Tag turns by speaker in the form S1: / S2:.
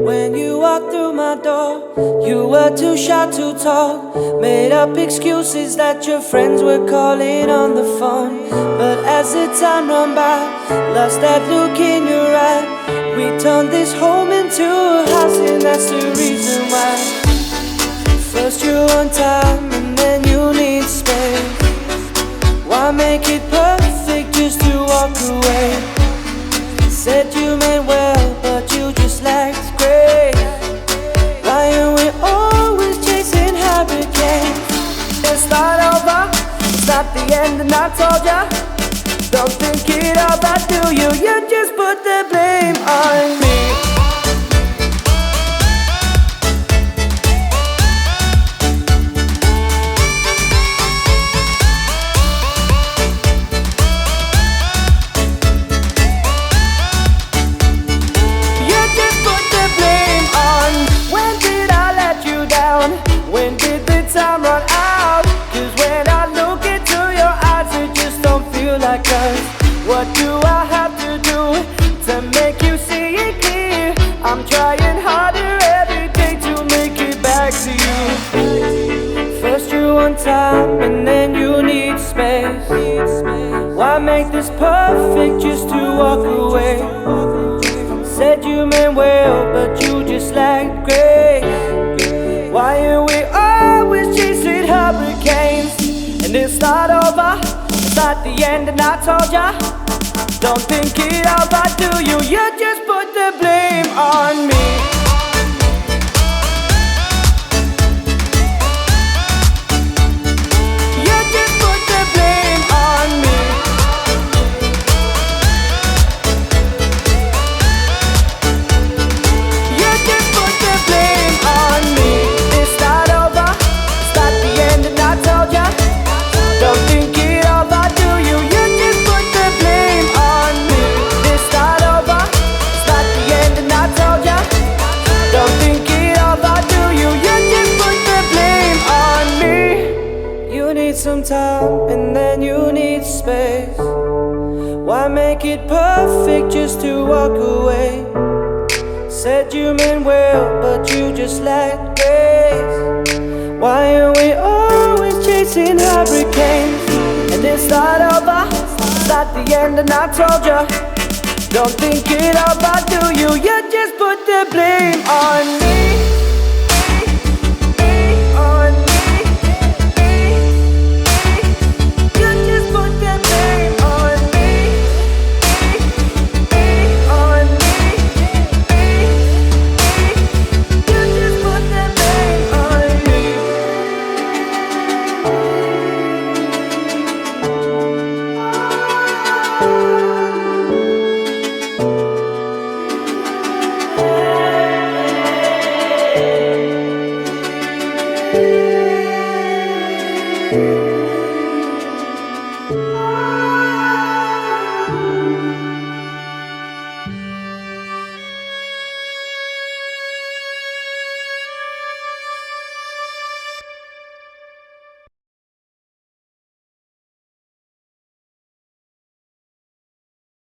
S1: When you walked through my door, you were too shy to talk. Made up excuses that your friends were calling on the phone. But as the time ran by, lost that look in your eye. We turned this home into a house, and that's the reason why. First you're on time, and then you need space. Why make it perfect just to walk away? Said you meant well, but you just lacked grace. Why are we always chasing hurricanes? Let's start over, it's not the end, and I told ya, don't think it over, do you? You just put the blame on me. When did the time run out? Cause when I look into your eyes, it just don't feel like us. What do I have to do to make you see it clear? I'm trying harder every day to make it back to you. First you want time, and then you need space. Why make this perfect just to walk away? Said you meant well, but you just lacked grace. Why are we always chasing hurricanes? And then start over, it's not the end, and I told ya, don't think it over, do you? You just put the blame on me. You just put the blame on me. You just put the blame on me. Don't think it over, do you? You just put the blame on me. This start over, it's not the end, and I told ya, don't think it over, do you? You just put the blame on me. You need some time, and then you need space. Why make it perfect just to walk away? Said you meant well, but you just lacked grace. Why are we always chasing hurricanes? And then start over, it's not the end, and I told ya, don't think it over, do you? You just put the blame on me.